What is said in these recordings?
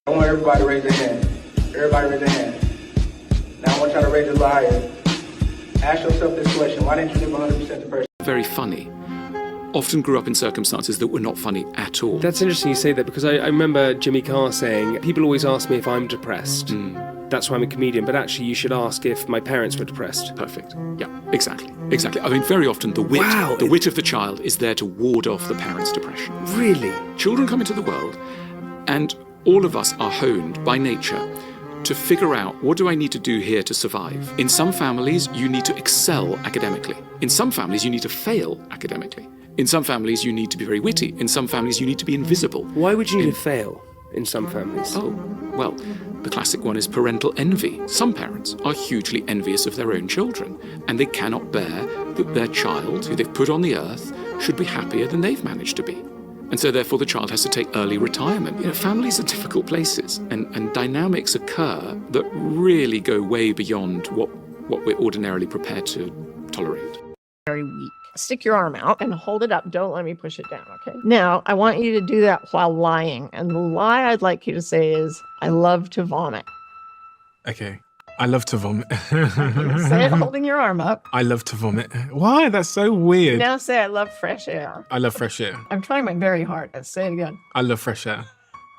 I want everybody to raise their hand. Everybody raise their hand. Now I want y'all to raise your liar. Ask yourself this question. Why didn't you live 100% the person? Very funny. Often grew up in circumstances that were not funny at all. That's interesting you say that, because I remember Jimmy Carr saying, people always ask me if I'm depressed. That's why I'm a comedian, but actually you should ask if my parents were depressed. Perfect. Yeah, exactly. Exactly. I mean, very often the wit of the child is there to ward off the parent's depression. Really? Children come into the world, and all of us are honed by nature to figure out, what do I need to do here to survive? In some families, you need to excel academically. In some families, you need to fail academically. In some families, you need to be very witty. In some families, you need to be invisible. Why would you need to fail in some families? Oh, well, the classic one is parental envy. Some parents are hugely envious of their own children, and they cannot bear that their child, who they've put on the earth, should be happier than they've managed to be. And so therefore the child has to take early retirement. You know, families are difficult places, and dynamics occur that really go way beyond what we're ordinarily prepared to tolerate. Very weak. Stick your arm out and hold it up. Don't let me push it down, okay? Now, I want you to do that while lying. And the lie I'd like you to say is, I love to vomit. Okay. I love to vomit. Say it holding your arm up. I love to vomit. Why? That's so weird. Now say, I love fresh air. I love fresh air. I'm trying my very hard. Let's say it again. I love fresh air.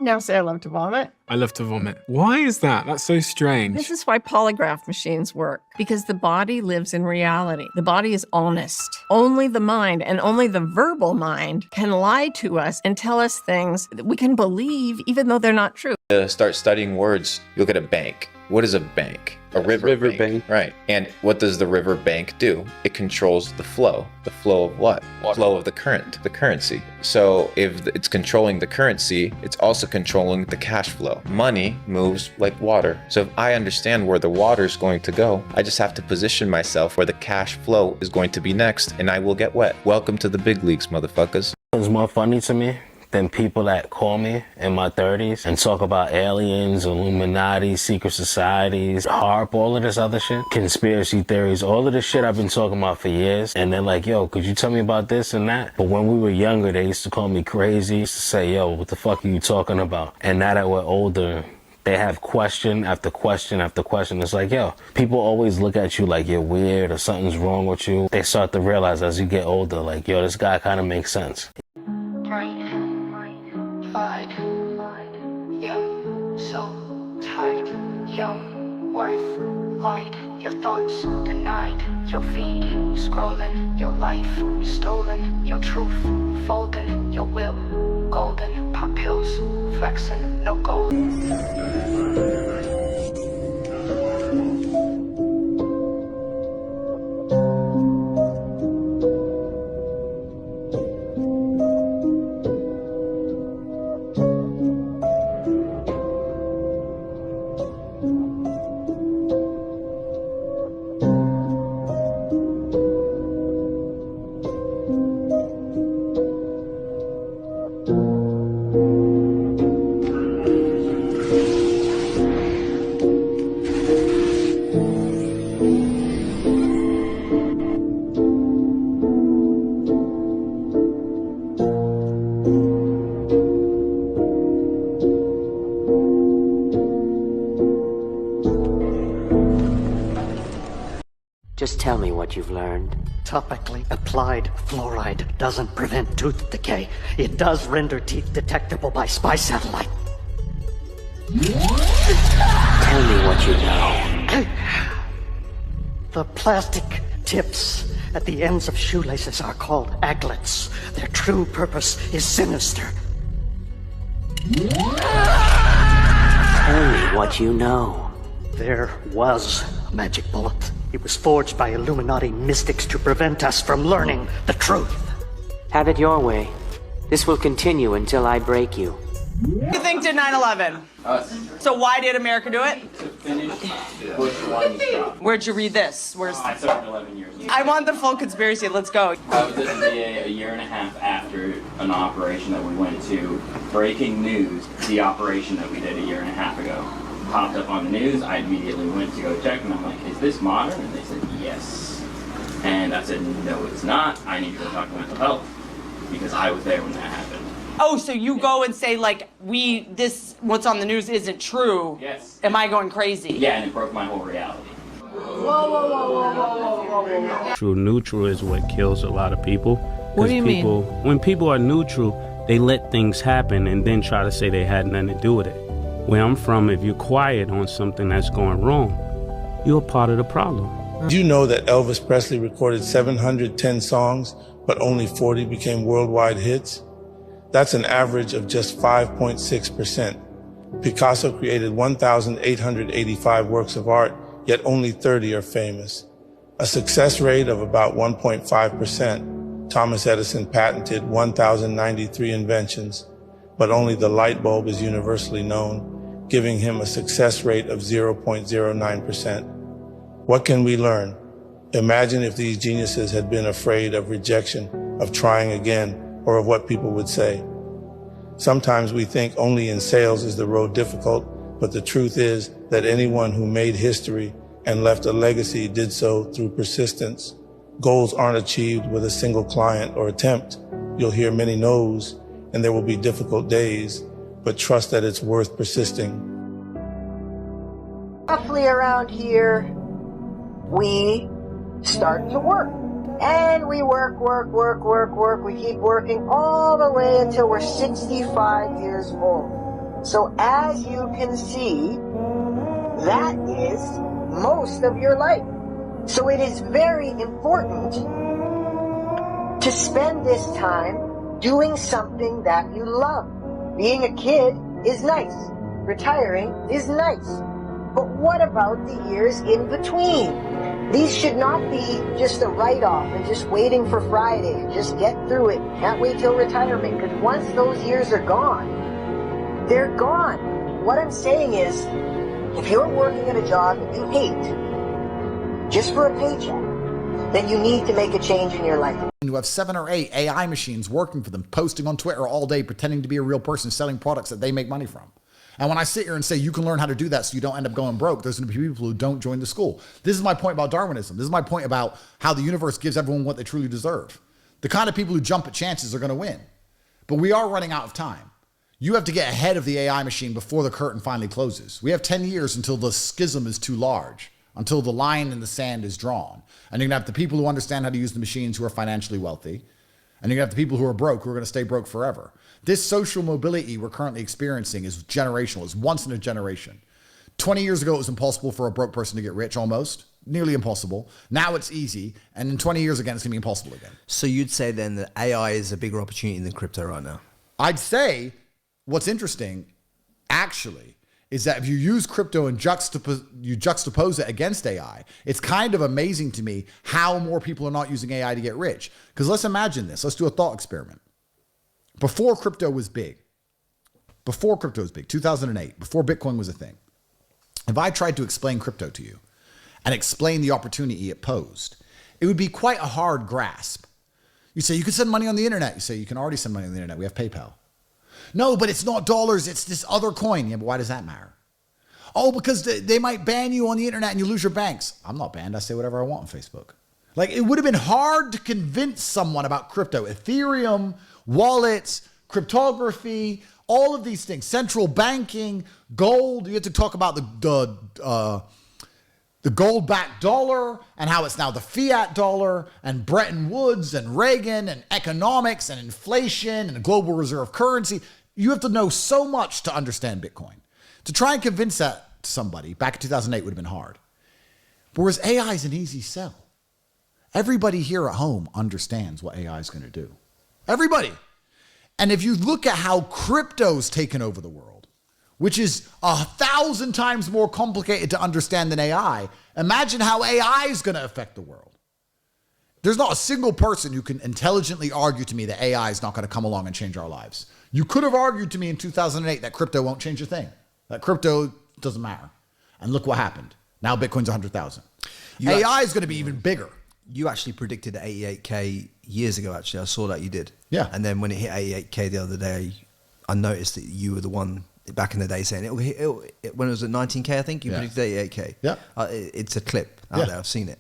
Now say, I love to vomit. I love to vomit. Why is that? That's so strange. This is why polygraph machines work. Because the body lives in reality. The body is honest. Only the mind, and only the verbal mind, can lie to us and tell us things that we can believe even though they're not true. To start studying words, you look at a bank. What is a bank? A river bank. Right. And what does the river bank do? It controls the flow. The flow of what? Water. Flow of the current, the currency. So if it's controlling the currency, it's also controlling the cash flow. Money moves like water. So if I understand where the water is going to go, I just have to position myself where the cash flow is going to be next, and I will get wet. Welcome to the big leagues, motherfuckers. It's more funny to me than people that call me in my 30s and talk about aliens, Illuminati, secret societies, HARP, all of this other shit, conspiracy theories, all of this shit I've been talking about for years. And they're like, yo, could you tell me about this and that? But when we were younger, they used to call me crazy, used to say, yo, what the fuck are you talking about? And now that we're older, they have question after question after question. It's like, yo, people always look at you like you're weird or something's wrong with you. They start to realize as you get older, like, yo, this guy kind of makes sense. Fight, young, so tight, young, worth, light, your thoughts denied, your feed, scrolling, your life, stolen, your truth, folding, your will, golden, pop pills, flexing, no gold. Just tell me what you've learned. Topically applied fluoride doesn't prevent tooth decay. It does render teeth detectable by spy satellite. Tell me what you know. The plastic tips at the ends of shoelaces are called aglets. Their true purpose is sinister. Tell me what you know. There was a magic bullet. It was forged by Illuminati mystics to prevent us from learning the truth. Have it your way. This will continue until I break you. Who do you think did 9/11? Us. So why did America do it? To finish Bush 1's job. Where'd you read this? I served 11 years. I want the full conspiracy. Let's go. I was at the VA a year and a half after an operation that we went to. Breaking news, the operation that we did a year and a half ago popped up on the news. I immediately went to go check, and I'm like, is this modern? And they said, yes. And I said, no, it's not. I need to go talk to mental health, because I was there when that happened. Oh, so you go and say like, what's on the news isn't true. Yes. Am I going crazy? Yeah, and it broke my whole reality. True neutral is what kills a lot of people. What do you mean? When people are neutral, they let things happen and then try to say they had nothing to do with it. Where I'm from, if you're quiet on something that's going wrong, you're a part of the problem. Do you know that Elvis Presley recorded 710 songs, but only 40 became worldwide hits? That's an average of just 5.6%. Picasso created 1,885 works of art, yet only 30 are famous. A success rate of about 1.5%. Thomas Edison patented 1,093 inventions, but only the light bulb is universally known, giving him a success rate of 0.09%. What can we learn? Imagine if these geniuses had been afraid of rejection, of trying again, or of what people would say. Sometimes we think only in sales is the road difficult, but the truth is that anyone who made history and left a legacy did so through persistence. Goals aren't achieved with a single client or attempt. You'll hear many no's, and there will be difficult days, but trust that it's worth persisting. Roughly around here, we start to work. And we work. We keep working all the way until we're 65 years old. So as you can see, that is most of your life. So it is very important to spend this time doing something that you love. Being a kid is nice. Retiring is nice. But what about the years in between? These should not be just a write-off and just waiting for Friday and just get through it. Can't wait till retirement, because once those years are gone, they're gone. What I'm saying is, if you're working at a job that you hate, just for a paycheck, then you need to make a change in your life. Who have 7 or 8 AI machines working for them, posting on Twitter all day, pretending to be a real person, selling products that they make money from. And when I sit here and say you can learn how to do that so you don't end up going broke, there's going to be people who don't join the school. This is my point about Darwinism. This is my point about how the universe gives everyone what they truly deserve. The kind of people who jump at chances are going to win. But we are running out of time. You have to get ahead of the AI machine before the curtain finally closes. We have 10 years until the schism is too large, until the line in the sand is drawn. And you're going to have the people who understand how to use the machines who are financially wealthy. And you're going to have the people who are broke who are going to stay broke forever. This social mobility we're currently experiencing is generational. It's once in a generation. 20 years ago, it was impossible for a broke person to get rich, almost. Nearly impossible. Now it's easy. And in 20 years again, it's going to be impossible again. So you'd say then that AI is a bigger opportunity than crypto right now? I'd say what's interesting, actually, is that if you use crypto and you juxtapose it against AI, it's kind of amazing to me how more people are not using AI to get rich. Because let's imagine this. Let's do a thought experiment. Before crypto was big, 2008, before Bitcoin was a thing, if I tried to explain crypto to you and explain the opportunity it posed, it would be quite a hard grasp. You say, you can send money on the internet. You say, you can already send money on the internet. We have PayPal. No, but it's not dollars. It's this other coin. Yeah, but why does that matter? Oh, because they might ban you on the internet and you lose your banks. I'm not banned. I say whatever I want on Facebook. Like, it would have been hard to convince someone about crypto, Ethereum, wallets, cryptography, all of these things, central banking, gold. You have to talk about the gold-backed dollar and how it's now the fiat dollar, and Bretton Woods and Reagan and economics and inflation and global reserve currency. You have to know so much to understand Bitcoin. To try and convince that to somebody back in 2008 would have been hard. Whereas AI is an easy sell. Everybody here at home understands what AI is going to do. Everybody. And if you look at how crypto's taken over the world, which is 1,000 times more complicated to understand than AI, imagine how AI is going to affect the world. There's not a single person who can intelligently argue to me that AI is not going to come along and change our lives. You could have argued to me in 2008 that crypto won't change a thing, that crypto doesn't matter. And look what happened. Now Bitcoin's 100,000. AI is going to be even bigger. You actually predicted 88K years ago, actually. I saw that you did. Yeah. And then when it hit 88K the other day, I noticed that you were the one back in the day saying when it was at 19K, I think, you predicted 88K. Yeah. It's a clip out there. I've seen it.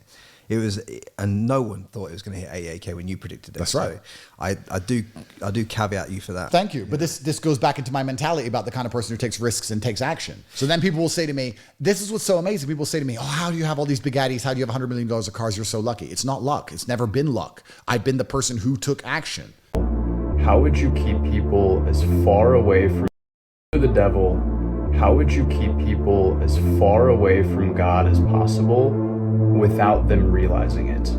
It was, and no one thought it was going to hit 88K when you predicted it. That's right. So I do caveat you for that. Thank you. But this goes back into my mentality about the kind of person who takes risks and takes action. So then people will say to me, this is what's so amazing. People will say to me, oh, how do you have all these Bugattis? How do you have $100 million of cars? You're so lucky. It's not luck. It's never been luck. I've been the person who took action. How would you keep people as far away from the devil? How would you keep people as far away from God as possible without them realizing it?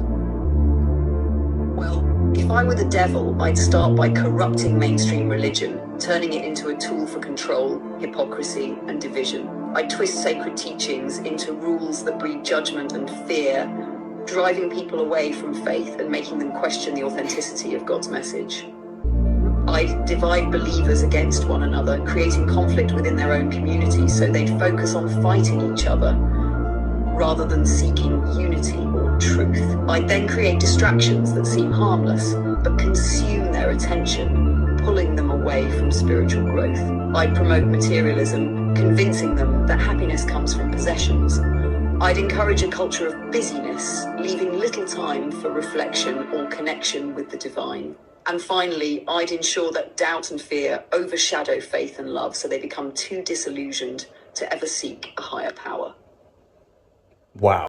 Well, if I were the devil, I'd start by corrupting mainstream religion, turning it into a tool for control, hypocrisy, and division. I'd twist sacred teachings into rules that breed judgment and fear, driving people away from faith and making them question the authenticity of God's message. I'd divide believers against one another, creating conflict within their own communities so they'd focus on fighting each other rather than seeking unity or truth. I'd then create distractions that seem harmless but consume their attention, pulling them away from spiritual growth. I'd promote materialism, convincing them that happiness comes from possessions. I'd encourage a culture of busyness, leaving little time for reflection or connection with the divine. And finally, I'd ensure that doubt and fear overshadow faith and love so they become too disillusioned to ever seek a higher power. Wow.